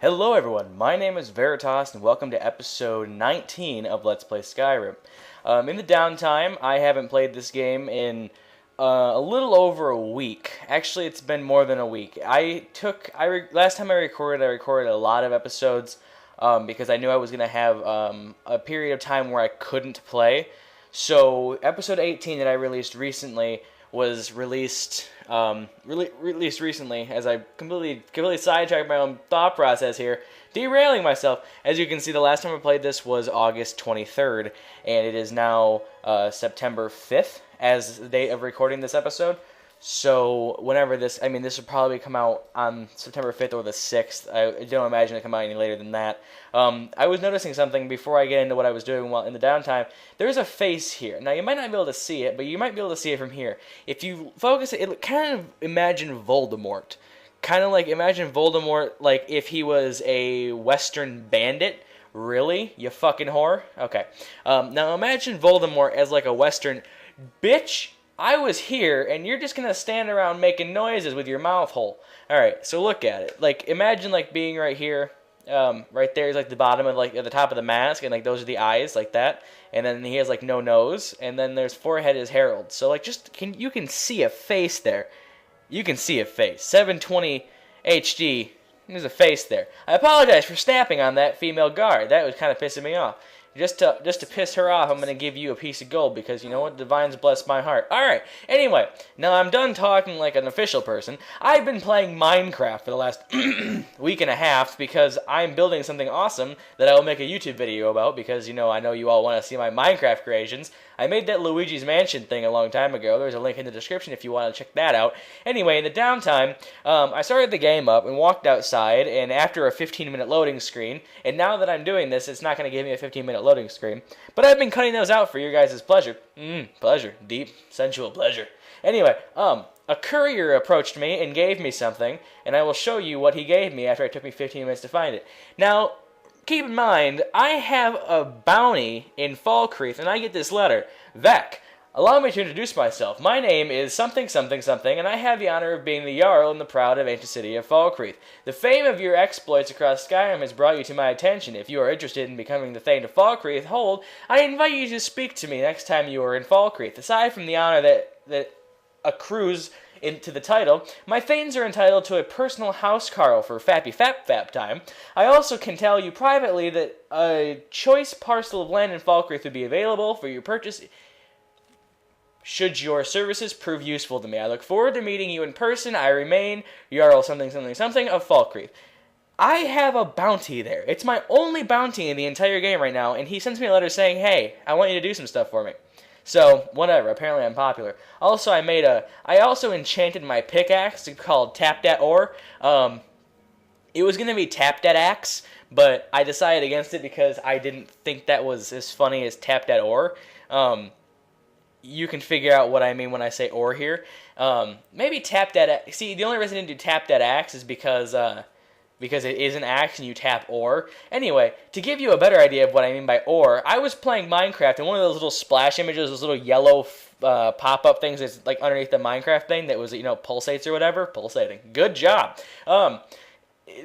Hello everyone, my name is Veritas and welcome to episode 19 of Let's Play Skyrim. In the downtime, I haven't played this game in a little over a week. Actually, it's been more than a week. Last time I recorded a lot of episodes because I knew I was going to have a period of time where I couldn't play. So episode 18 that I released recently was released recently, as I completely sidetracked my own thought process here, derailing myself. As you can see, the last time I played this was August 23rd, and it is now September 5th as the date of recording this episode. So whenever this will probably come out on September 5th or the 6th. I don't imagine it come out any later than that. I was noticing something before I get into what I was doing while in the downtime. There's a face here. Now, you might not be able to see it, but you might be able to see it from here. If you focus it kind of imagine Voldemort. Kind of like imagine Voldemort like if he was a Western bandit. Really? You fucking whore? Okay. Now imagine Voldemort as like a Western bitch. I was here, and you're just gonna stand around making noises with your mouth hole. Alright, so look at it. Like, imagine, like, being right here. Right there is, like, the bottom of, like, at the top of the mask, and, like, those are the eyes, like that. And then he has, like, no nose, and then there's forehead is Harold. So, like, you can see a face there. You can see a face. 720 HD, there's a face there. I apologize for snapping on that female guard. That was kind of pissing me off. Just to piss her off, I'm going to give you a piece of gold because, you know what, divines bless my heart. Alright, anyway, now I'm done talking like an official person. I've been playing Minecraft for the last week and a half because I'm building something awesome that I will make a YouTube video about because, you know, I know you all want to see my Minecraft creations. I made that Luigi's Mansion thing a long time ago. There's a link in the description if you want to check that out. Anyway, in the downtime, I started the game up and walked outside, and after a 15-minute loading screen, and now that I'm doing this, it's not going to give me a 15-minute loading screen, but I've been cutting those out for your guys' pleasure. Pleasure. Deep, sensual pleasure. Anyway, a courier approached me and gave me something, and I will show you what he gave me after it took me 15 minutes to find it. Now, keep in mind, I have a bounty in Falkreath, and I get this letter. Vec, allow me to introduce myself. My name is something something something, and I have the honor of being the Jarl in the proud of ancient city of Falkreath. The fame of your exploits across Skyrim has brought you to my attention. If you are interested in becoming the Thane of Falkreath hold, I invite you to speak to me next time you are in Falkreath. Aside from the honor that accrues into the title, my Thanes are entitled to a personal housecarl for Fappy Fap time. I also can tell you privately that a choice parcel of land in Falkreath would be available for your purchase should your services prove useful to me. I look forward to meeting you in person. I remain Jarl something something something of Falkreath. I have a bounty there. It's my only bounty in the entire game right now, and he sends me a letter saying, hey, I want you to do some stuff for me. So, whatever, apparently I'm popular. Also, I also enchanted my pickaxe called Tap Dat Ore. It was going to be Tap Dat Axe, but I decided against it because I didn't think that was as funny as Tap Dat Ore. You can figure out what I mean when I say ore here. Maybe Tap Dat... See, the only reason I didn't do Tap Dat Axe is because it is an axe and you tap ore. Anyway, to give you a better idea of what I mean by ore, I was playing Minecraft, and one of those little splash images, those little yellow pop-up things that's like underneath the Minecraft thing that was, you know, pulsates or whatever. Pulsating. Good job.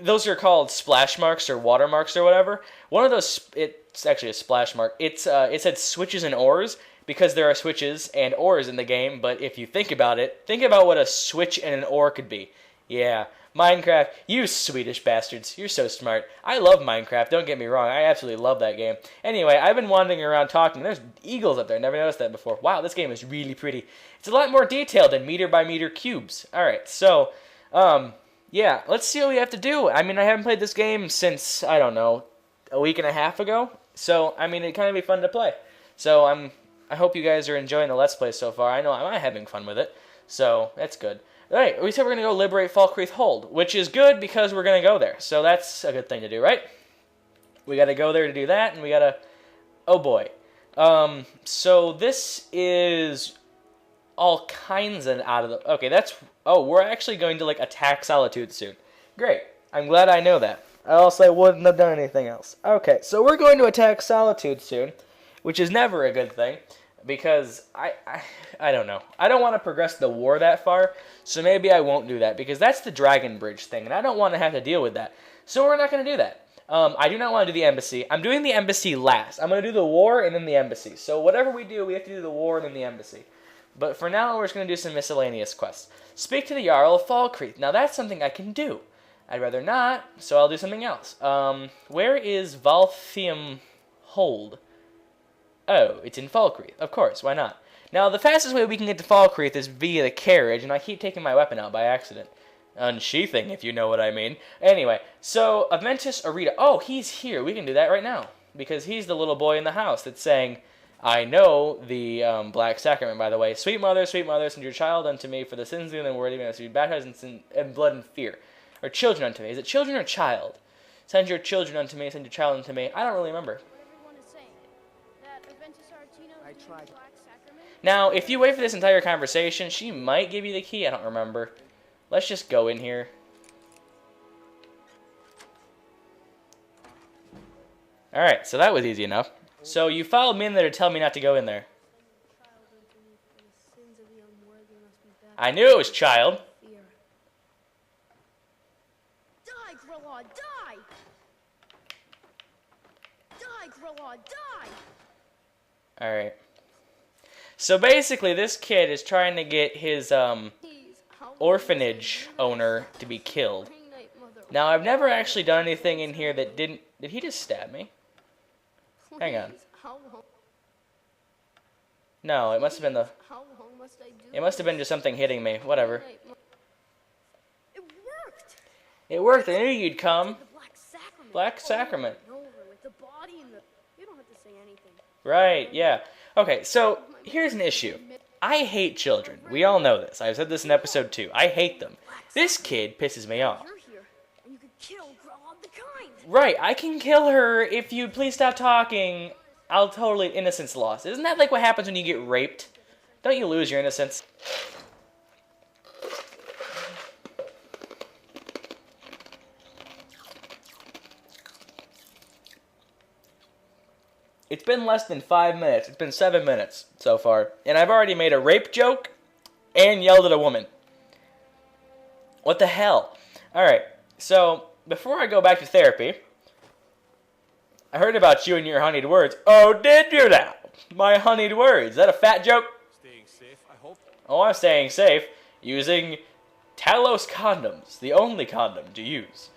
Those are called splash marks or watermarks or whatever. One of those, it's actually a splash mark. It said switches and ores, because there are switches and ores in the game, but if you think about it, think about what a switch and an ore could be. Yeah, Minecraft, you Swedish bastards, you're so smart. I love Minecraft, don't get me wrong, I absolutely love that game. Anyway, I've been wandering around talking, there's eagles up there, never noticed that before. Wow, this game is really pretty. It's a lot more detailed than meter by meter cubes. Alright, so, yeah, let's see what we have to do. I mean, I haven't played this game since, I don't know, a week and a half ago, so, I mean, it'd kind of be fun to play. So, I hope you guys are enjoying the Let's Play so far. I know I'm having fun with it, so that's good. Alright, we said we're going to go liberate Falkreath Hold, which is good because we're going to go there. So that's a good thing to do, right? We got to go there to do that, and we got to... Oh, boy. So this is all kinds of out of the... Okay, that's... Oh, we're actually going to, like, attack Solitude soon. Great. I'm glad I know that. Else I wouldn't have done anything else. Okay, so we're going to attack Solitude soon, which is never a good thing. because I don't know. I don't want to progress the war that far, so maybe I won't do that, because that's the Dragon Bridge thing, and I don't want to have to deal with that. So we're not going to do that. I do not want to do the embassy. I'm doing the embassy last. I'm going to do the war and then the embassy. So whatever we do, we have to do the war and then the embassy. But for now, we're just going to do some miscellaneous quests. Speak to the Jarl of Falkreath. Now that's something I can do. I'd rather not, so I'll do something else. Where is Valthium Hold? Oh, it's in Falkreath. Of course, why not? Now, the fastest way we can get to Falkreath is via the carriage, and I keep taking my weapon out by accident. Unsheathing, if you know what I mean. Anyway, so Aventus Arita. Oh, he's here. We can do that right now, because he's the little boy in the house that's saying, I know the Black Sacrament, by the way. Sweet mother, send your child unto me, for the sins of the world, even as you be baptized in sin and blood and fear. Or children unto me. Is it children or child? Send your children unto me, send your child unto me. I don't really remember. Now, if you wait for this entire conversation, she might give you the key. I don't remember. Let's just go in here. Alright, so that was easy enough. So you followed me in there to tell me not to go in there. I knew it was child. Die, Grilla, die! Die, Grilla, die! Alright. So basically, this kid is trying to get his orphanage owner to be killed. Now, I've never actually done anything in here that didn't... Did he just stab me? Hang on. No, it must have been the... It must have been just something hitting me. Whatever. It worked! It worked. I knew you'd come. Black Sacrament. You don't have to say anything. Right, yeah. Okay, so here's an issue. I hate children. We all know this. I've said this in episode 2. I hate them. This kid pisses me off. You're here, and you could kill Grilla the Kind. Right, I can kill her if you please stop talking. I'll totally... Innocence lost. Isn't that like what happens when you get raped? Don't you lose your innocence? It's been less than 5 minutes. It's been 7 minutes so far. And I've already made a rape joke and yelled at a woman. What the hell? Alright, so before I go back to therapy, I heard about you and your honeyed words. Oh, did you now? My honeyed words. Is that a fat joke? Staying safe, I hope. Oh, I'm staying safe using Talos condoms. The only condom to use.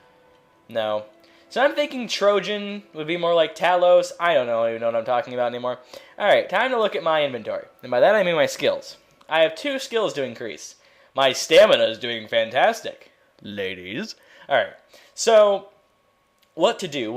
No. So I'm thinking Trojan would be more like Talos. I don't even know what I'm talking about anymore. Alright, time to look at my inventory. And by that I mean my skills. I have 2 skills to increase. My stamina is doing fantastic. Ladies. Alright, so what to do,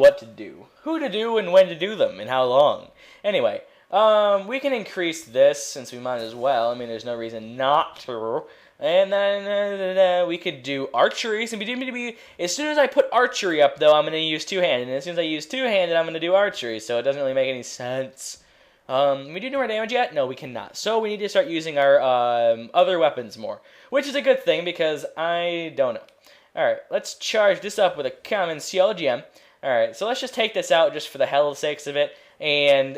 who to do, and when to do them, and how long. Anyway, we can increase this since we might as well. I mean, there's no reason not to. And then we could do archery. So as soon as I put archery up, though, I'm going to use two-handed. And as soon as I use two-handed, I'm going to do archery. So it doesn't really make any sense. We do more damage yet? No, we cannot. So we need to start using our other weapons more. Which is a good thing because I don't know. Alright, let's charge this up with a common CLGM. Alright, so let's just take this out just for the hell of sakes of it. And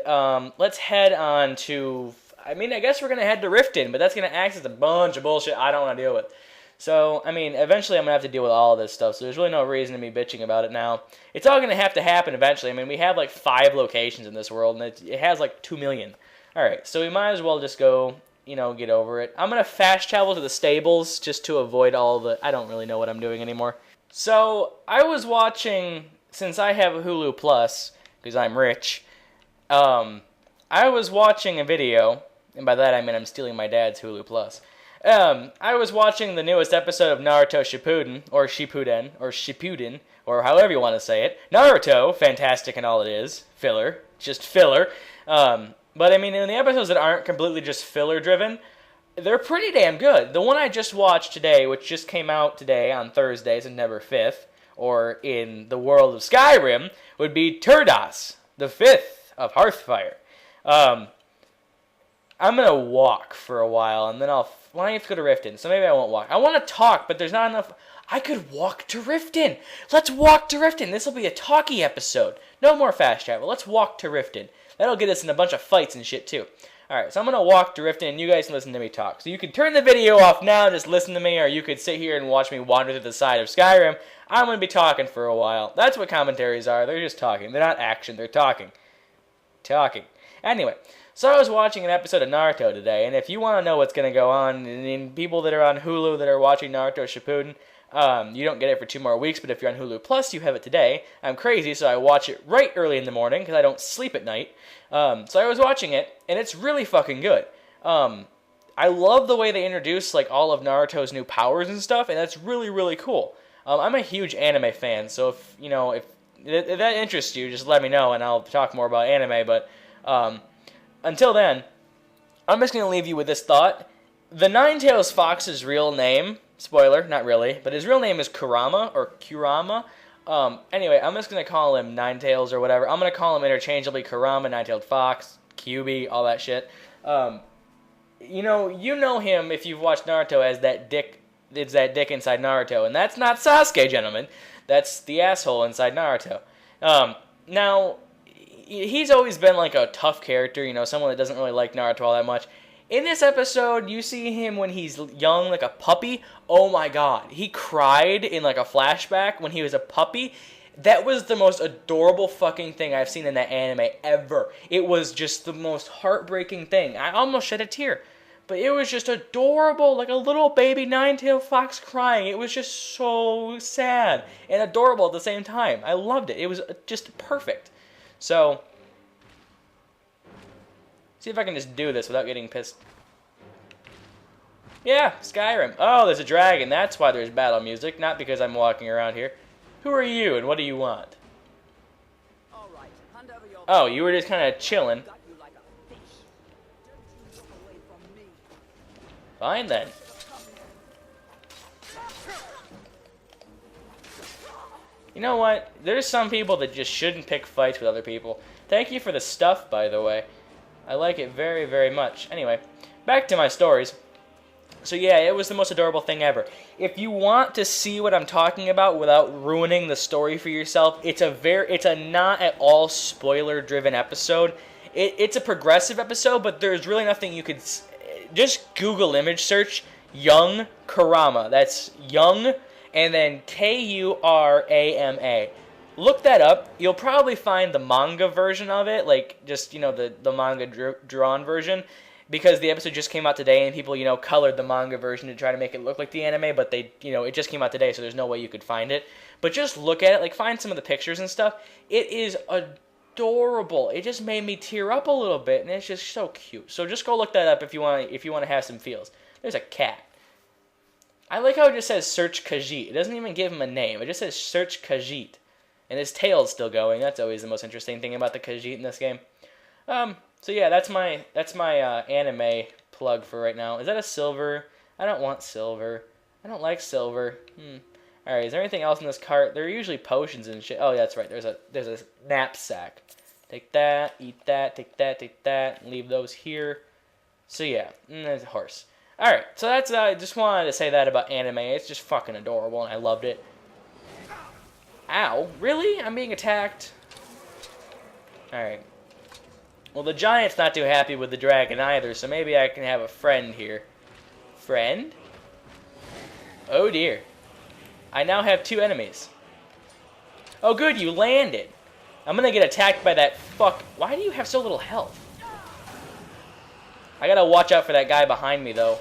let's head on to... I mean, I guess we're going to head to Riften, but that's going to access a bunch of bullshit I don't want to deal with. So, I mean, eventually I'm going to have to deal with all of this stuff, so there's really no reason to be bitching about it now. It's all going to have to happen eventually. I mean, we have like 5 locations in this world, and it has like 2 million. Alright, so we might as well just go, get over it. I'm going to fast travel to the stables just to avoid all the... I don't really know what I'm doing anymore. So, I was watching, since I have a Hulu Plus, because I'm rich, I was watching a video... And by that I mean I'm stealing my dad's Hulu Plus. I was watching the newest episode of Naruto Shippuden, or however you want to say it. Naruto, fantastic and all it is. Filler. Just filler. But I mean, in the episodes that aren't completely just filler-driven, they're pretty damn good. The one I just watched today, which just came out today on Thursday, September 5th, or in the world of Skyrim, would be Turdas, the 5th of Hearthfire. I'm going to walk for a while, and then I have to go to Riften, so maybe I won't walk. I want to talk, but there's not enough... I could walk to Riften! Let's walk to Riften! This will be a talky episode. No more fast travel. Let's walk to Riften. That'll get us in a bunch of fights and shit, too. Alright, so I'm going to walk drifting and you guys can listen to me talk. So you can turn the video off now and just listen to me, or you could sit here and watch me wander to the side of Skyrim. I'm going to be talking for a while. That's what commentaries are. They're just talking. They're not action. They're talking. Talking. Anyway, so I was watching an episode of Naruto today, and if you want to know what's going to go on, and people that are on Hulu that are watching Naruto Shippuden, you don't get it for 2 more weeks, but if you're on Hulu Plus, you have it today. I'm crazy, so I watch it right early in the morning, because I don't sleep at night. So I was watching it, and it's really fucking good. I love the way they introduce like all of Naruto's new powers and stuff, and that's really, really cool. I'm a huge anime fan, so if that interests you, just let me know, and I'll talk more about anime, but until then, I'm just going to leave you with this thought. The Ninetales Fox's real name, spoiler, not really, but his real name is Kurama, or Kurama. Anyway, I'm just going to call him Ninetales or whatever. I'm going to call him interchangeably Kurama, Nine-Tailed Fox, QB, all that shit. You know him if you've watched Naruto as that dick. It's that dick inside Naruto, and that's not Sasuke, gentlemen. That's the asshole inside Naruto. Now, he's always been like a tough character, someone that doesn't really like Naruto all that much. In this episode, you see him when he's young, like a puppy. Oh my god, he cried in like a flashback when he was a puppy. That was the most adorable fucking thing I've seen in that anime ever. It was just the most heartbreaking thing. I almost shed a tear. But it was just adorable, like a little baby nine-tailed fox crying. It was just so sad and adorable at the same time. I loved it. It was just perfect. So, see if I can just do this without getting pissed. Yeah, Skyrim. Oh, there's a dragon. That's why there's battle music, not because I'm walking around here. Who are you and what do you want? Oh, you were just kind of chilling. Fine then. You know what? There's some people that just shouldn't pick fights with other people. Thank you for the stuff, by the way. I like it very, very much. Anyway, back to my stories. So yeah, it was the most adorable thing ever. If you want to see what I'm talking about without ruining the story for yourself, it's a not at all spoiler-driven episode. It's a progressive episode, but there's really nothing you could... Just Google image search Young Kurama. That's Young and then Kurama. Look that up. You'll probably find the manga version of it, like just, the manga drawn version, because the episode just came out today and people, colored the manga version to try to make it look like the anime, but they, it just came out today, so there's no way you could find it. But just look at it, like find some of the pictures and stuff. It is adorable. It just made me tear up a little bit, and it's just so cute. So just go look that up if you want to have some feels. There's a cat. I like how it just says search Khajiit. It doesn't even give him a name. It just says search Khajiit. And his tail's still going. That's always the most interesting thing about the Khajiit in this game. So yeah, that's my anime plug for right now. Is that a silver? I don't want silver. I don't like silver. Alright, is there anything else in this cart? There are usually potions and shit. Oh, yeah, that's right. There's a knapsack. Take that, eat that, take that, leave those here. So yeah, there's a horse. Alright, so that's, I just wanted to say that about anime. It's just fucking adorable, and I loved it. Ow, really? I'm being attacked? Alright. Well, the giant's not too happy with the dragon either, so maybe I can have a friend here. Friend? Oh dear. I now have 2 enemies. Oh good, you landed. I'm gonna get attacked by that fuck. Why do you have so little health? I gotta watch out for that guy behind me, though.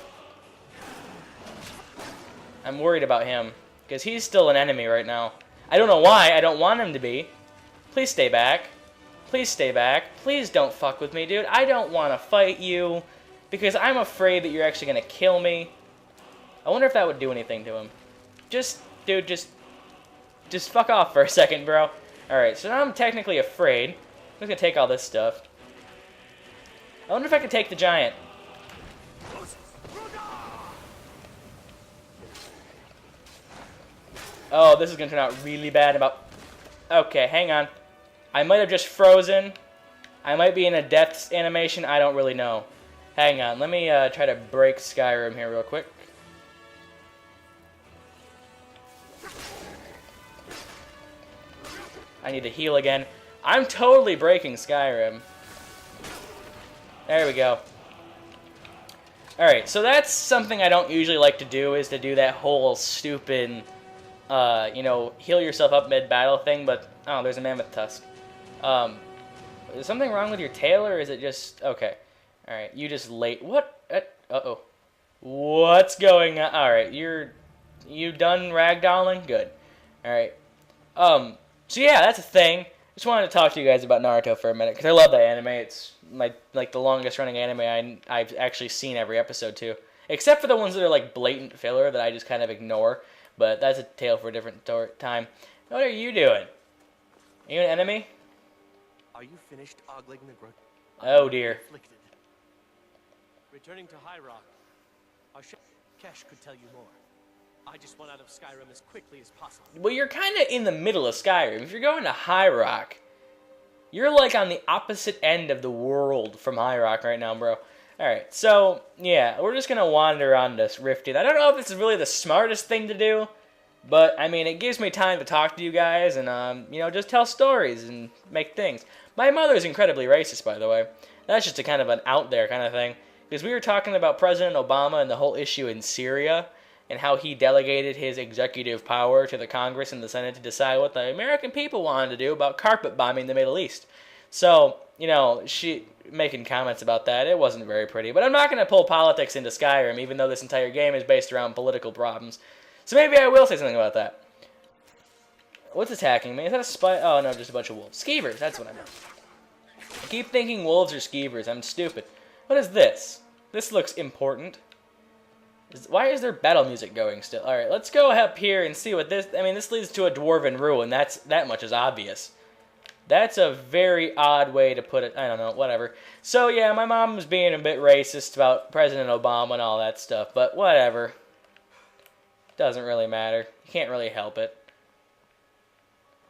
I'm worried about him, because he's still an enemy right now. I don't know why. I don't want him to be. Please stay back. Please stay back. Please don't fuck with me, dude. I don't want to fight you, because I'm afraid that you're actually gonna kill me. I wonder if that would do anything to him. Dude, just fuck off for a second, bro. Alright, so now I'm technically afraid. I'm just gonna take all this stuff. I wonder if I can take the giant. Oh, this is gonna turn out really bad Okay, hang on. I might have just frozen. I might be in a death animation. I don't really know. Hang on. Let me try to break Skyrim here real quick. I need to heal again. I'm totally breaking Skyrim. There we go. Alright, so that's something I don't usually like to do, is to do that whole stupid, you know, heal yourself up mid-battle thing, but, oh, there's a mammoth tusk. Is something wrong with your tail, or is it just, okay. Alright, you just late, what? Uh-oh. What's going on? Alright, you done ragdolling? Good. Alright. So yeah, that's a thing. Just wanted to talk to you guys about Naruto for a minute, because I love that anime. It's like the longest running anime I've actually seen every episode too. Except for the ones that are like blatant filler that I just kind of ignore. But that's a tale for a different time. What are you doing? Are you an enemy? Are you finished ogling the grudge? Oh dear. Afflicted. Returning to High Rock, our chef Kesh could tell you more. I just want out of Skyrim as quickly as possible. Well, you're kind of in the middle of Skyrim. If you're going to High Rock, you're like on the opposite end of the world from High Rock right now, bro. Alright, so, yeah, we're just going to wander on this Rifted. I don't know if this is really the smartest thing to do, but, I mean, it gives me time to talk to you guys and, you know, just tell stories and make things. My mother's incredibly racist, by the way. That's just a kind of an out there kind of thing. Because we were talking about President Obama and the whole issue in Syria, and how he delegated his executive power to the Congress and the Senate to decide what the American people wanted to do about carpet bombing the Middle East. So, you know, she making comments about that, it wasn't very pretty. But I'm not going to pull politics into Skyrim, even though this entire game is based around political problems. So maybe I will say something about that. What's attacking me? Is that a spy? Oh, no, just a bunch of wolves. Skeevers, that's what I meant. I keep thinking wolves are skeevers. I'm stupid. What is this? This looks important. Why is there battle music going still? Alright, let's go up here and see what this... I mean, this leads to a dwarven ruin. That much is obvious. That's a very odd way to put it. I don't know, whatever. So, yeah, my mom was being a bit racist about President Obama and all that stuff, but whatever. Doesn't really matter. You can't really help it.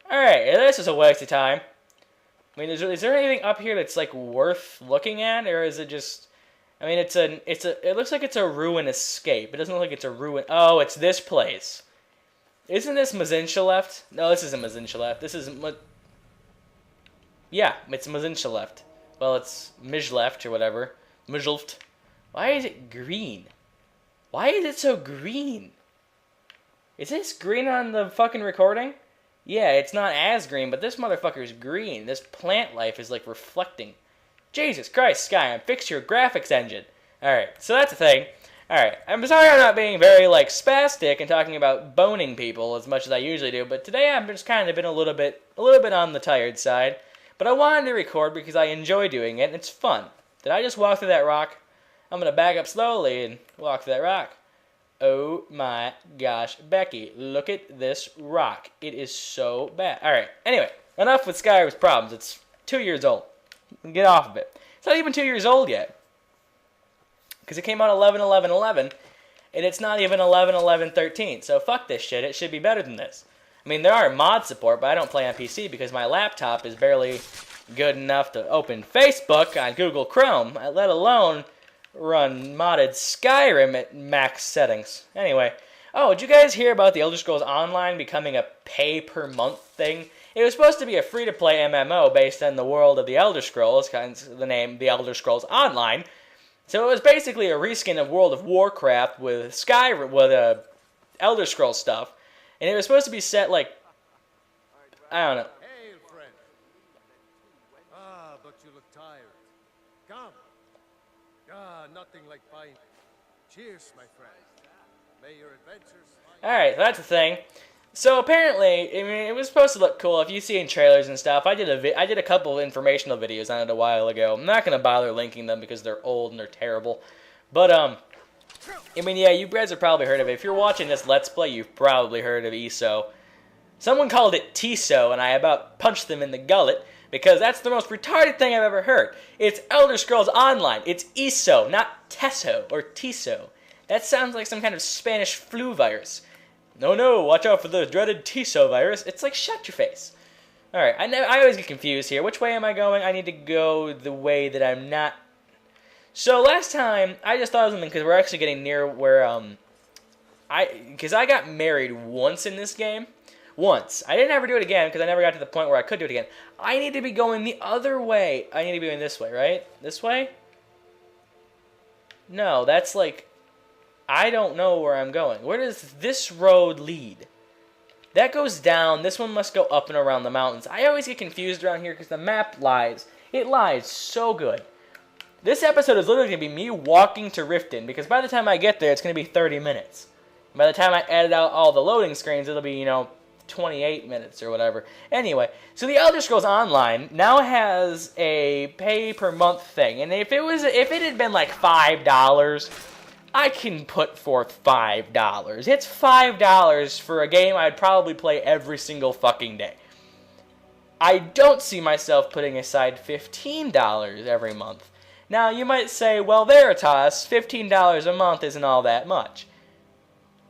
Alright, this is a waste of time. I mean, is there anything up here that's, like, worth looking at, or is it just... I mean, it looks like it's a ruin escape. It doesn't look like it's a ruin. Oh, it's this place. Isn't this Mazincha left? No, this isn't Mazincha left. This is yeah, it's Mazincha left. Well, it's Mijleft or whatever. Mijlft. Why is it green? Why is it so green? Is this green on the fucking recording? Yeah, it's not as green, but this motherfucker's green. This plant life is like reflecting. Jesus Christ, Skyrim, fix your graphics engine. Alright, so that's the thing. Alright, I'm sorry I'm not being very, like, spastic and talking about boning people as much as I usually do, but today I've just kind of been a little bit on the tired side. But I wanted to record because I enjoy doing it, and it's fun. Did I just walk through that rock? I'm going to back up slowly and walk through that rock. Oh my gosh, Becky, look at this rock. It is so bad. Alright, anyway, enough with Skyrim's problems. It's 2 years old. Get off of it. It's not even 2 years old yet. Because it came out 11/11/11, and it's not even 11/11/13. So fuck this shit. It should be better than this. I mean, there are mod support, but I don't play on PC because my laptop is barely good enough to open Facebook on Google Chrome, let alone run modded Skyrim at max settings. Anyway, oh, did you guys hear about the Elder Scrolls Online becoming a pay-per-month thing? It was supposed to be a free-to-play MMO based on the world of the Elder Scrolls, hence the name The Elder Scrolls Online. So it was basically a reskin of World of Warcraft with Skyrim, with Elder Scrolls stuff. And it was supposed to be set like, I don't know. Hail, friend. Ah, but you look tired. Come. Ah, nothing like fine. Cheers, my friend. May your adventures... Alright, that's the thing. So apparently, I mean, it was supposed to look cool. If you see in trailers and stuff, I did a couple of informational videos on it a while ago. I'm not going to bother linking them because they're old and they're terrible. But, I mean, yeah, you guys have probably heard of it. If you're watching this Let's Play, you've probably heard of ESO. Someone called it TISO, and I about punched them in the gullet because that's the most retarded thing I've ever heard. It's Elder Scrolls Online. It's ESO, not TESO or TISO. That sounds like some kind of Spanish flu virus. No, watch out for the dreaded TISO virus. It's like, shut your face. Alright, I always get confused here. Which way am I going? I need to go the way that I'm not. So last time, I just thought of something because we're actually getting near where, because I got married once in this game. Once. I didn't ever do it again because I never got to the point where I could do it again. I need to be going the other way. I need to be going this way, right? This way? No, that's like... I don't know where I'm going. Where does this road lead? That goes down. This one must go up and around the mountains. I always get confused around here because the map lies. It lies so good. This episode is literally going to be me walking to Riften, because by the time I get there, it's going to be 30 minutes. By the time I edit out all the loading screens, it'll be, 28 minutes or whatever. Anyway, so the Elder Scrolls Online now has a pay-per-month thing. And if it had been like $5, I can put forth $5. It's $5 for a game I'd probably play every single fucking day. I don't see myself putting aside $15 every month. Now, you might say, well, Veritas, $15 a month isn't all that much.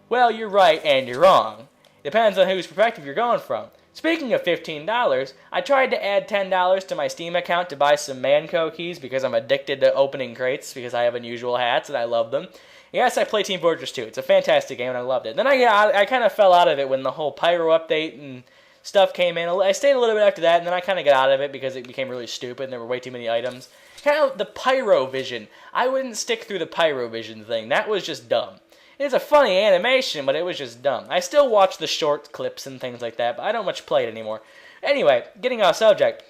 Well, you're right and you're wrong. Depends on whose perspective you're going from. Speaking of $15, I tried to add $10 to my Steam account to buy some Manco keys because I'm addicted to opening crates because I have unusual hats and I love them. Yes, I play Team Fortress 2. It's a fantastic game and I loved it. Then I kind of fell out of it when the whole Pyro update and stuff came in. I stayed a little bit after that, and then I kind of got out of it because it became really stupid and there were way too many items. Kind of the Pyro Vision. I wouldn't stick through the Pyro Vision thing. That was just dumb. It's a funny animation, but it was just dumb. I still watch the short clips and things like that, but I don't much play it anymore. Anyway, getting off subject.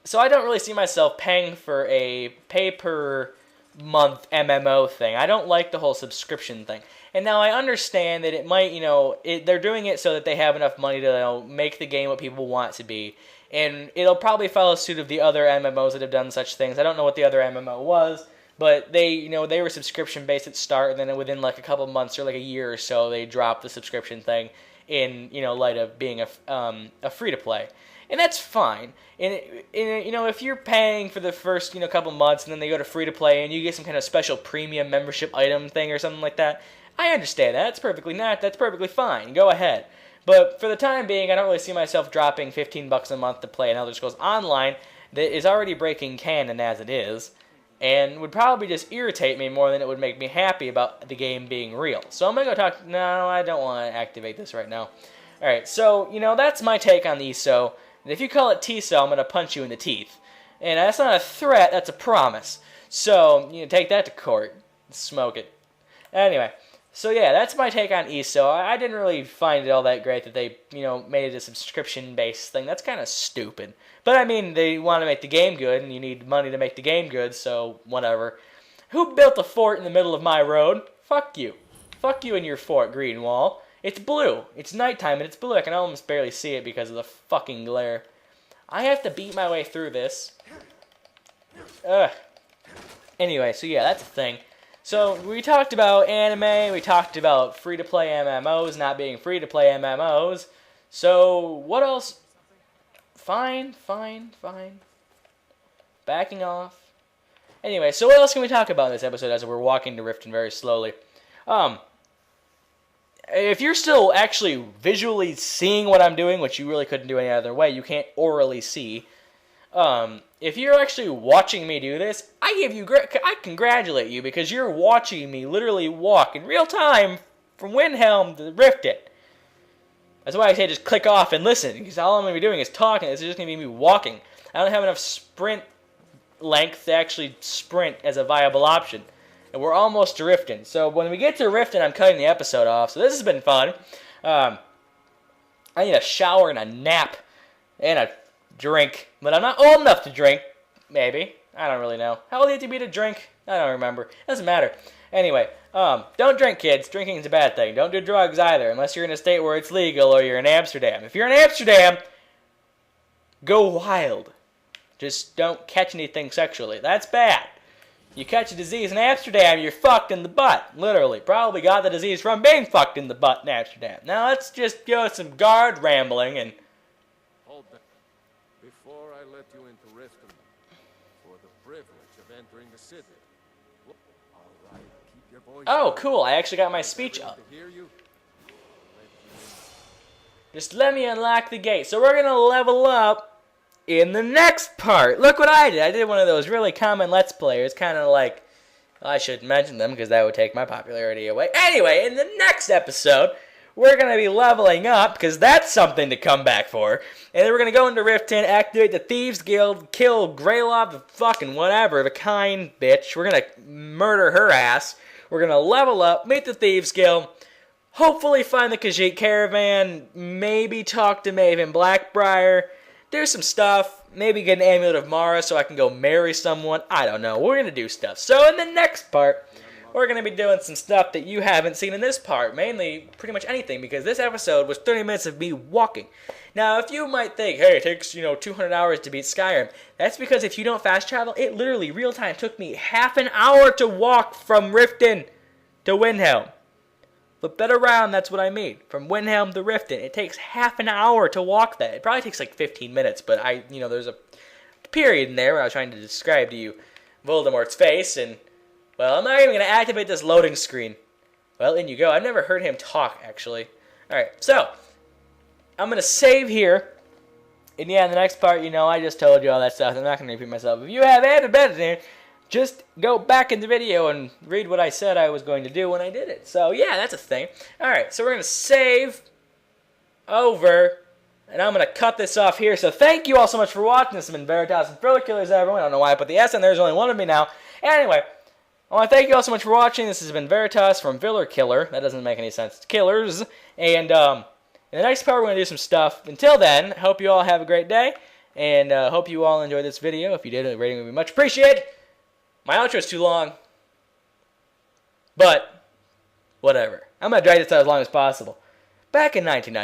So I don't really see myself paying for a pay-per-month MMO thing. I don't like the whole subscription thing. And now I understand that it might, they're doing it so that they have enough money to make the game what people want it to be. And it'll probably follow suit of the other MMOs that have done such things. I don't know what the other MMO was, but they were subscription-based at start, and then within like a couple months or like a year or so, they dropped the subscription thing in, light of being a free-to-play. And that's fine. And if you're paying for the first, couple months, and then they go to free-to-play, and you get some kind of special premium membership item thing or something like that, I understand that. That's perfectly fine. Go ahead. But for the time being, I don't really see myself dropping $15 a month to play an Elder Scrolls Online that is already breaking canon as it is, and would probably just irritate me more than it would make me happy about the game being real. So I'm going to go talk... No, I don't want to activate this right now. Alright, so, that's my take on the ESO. And if you call it TSO, I'm going to punch you in the teeth. And that's not a threat, that's a promise. So, take that to court. Smoke it. Anyway... So yeah, that's my take on ESO. I didn't really find it all that great that they, made it a subscription-based thing. That's kind of stupid. But I mean, they want to make the game good, and you need money to make the game good, so whatever. Who built a fort in the middle of my road? Fuck you. Fuck you and your fort, Greenwall. It's blue. It's nighttime, and it's blue. I can almost barely see it because of the fucking glare. I have to beat my way through this. Ugh. Anyway, so yeah, that's the thing. So, we talked about anime, we talked about free-to-play MMOs not being free-to-play MMOs. So, what else? Fine. Backing off. Anyway, so what else can we talk about in this episode as we're walking to Riften very slowly? If you're still actually visually seeing what I'm doing, which you really couldn't do any other way, you can't orally see. If you're actually watching me do this, I congratulate you because you're watching me literally walk in real time from Windhelm to Riften. That's why I say just click off and listen, because all I'm going to be doing is talking. This is just going to be me walking. I don't have enough sprint length to actually sprint as a viable option. And we're almost to Riften. So when we get to Riften, I'm cutting the episode off. So this has been fun. I need a shower and a nap and a drink, but I'm not old enough to drink. Maybe. I don't really know. How old do you have to be to drink? I don't remember. Doesn't matter. Anyway, don't drink, kids. Drinking is a bad thing. Don't do drugs either, unless you're in a state where it's legal or you're in Amsterdam. If you're in Amsterdam, go wild. Just don't catch anything sexually. That's bad. You catch a disease in Amsterdam, you're fucked in the butt. Literally. Probably got the disease from being fucked in the butt in Amsterdam. Now let's just go some guard rambling and... Hold that. Before I let you into Riften, for the privilege of entering the city. All right, keep your voice Oh, down. cool. I actually got my speech up. To hear you. Just let me unlock the gate. So we're going to level up in the next part. Look what I did. I did one of those really common Let's Players. Kind of like, well, I shouldn't mention them because that would take my popularity away. Anyway, in the next episode, we're going to be leveling up, because that's something to come back for. And then we're going to go into Rift 10, activate the Thieves Guild, kill Greylov, the fucking whatever, the kind bitch. We're going to murder her ass. We're going to level up, meet the Thieves Guild, hopefully find the Khajiit Caravan, maybe talk to Maven Blackbriar, do some stuff, maybe get an Amulet of Mara so I can go marry someone. I don't know. We're going to do stuff. So in the next part, we're going to be doing some stuff that you haven't seen in this part. Mainly, pretty much anything, because this episode was 30 minutes of me walking. Now, if you might think, hey, it takes, 200 hours to beat Skyrim, that's because if you don't fast travel, it literally, real time, took me half an hour to walk from Riften to Windhelm. Flip that around, that's what I mean. From Windhelm to Riften, it takes half an hour to walk that. It probably takes like 15 minutes, but there's a period in there where I was trying to describe to you Voldemort's face, and, well, I'm not even going to activate this loading screen. Well, in you go. I've never heard him talk, actually. Alright, so, I'm going to save here. And yeah, in the next part, I just told you all that stuff. I'm not going to repeat myself. If you have any better, just go back in the video and read what I said I was going to do when I did it. So, yeah, that's a thing. Alright, so we're going to save over, and I'm going to cut this off here. So, thank you all so much for watching. This has been Veritas and Thriller Killers, everyone. I don't know why I put the S in there. There's only one of me now. Anyway, I want to thank you all so much for watching. This has been Veritas from Viller Killer. That doesn't make any sense. It's Killers. And, in the next part, we're going to do some stuff. Until then, hope you all have a great day. And, hope you all enjoyed this video. If you did, a rating would be much appreciated. My outro is too long, but whatever. I'm going to drag this out as long as possible. Back in 1990.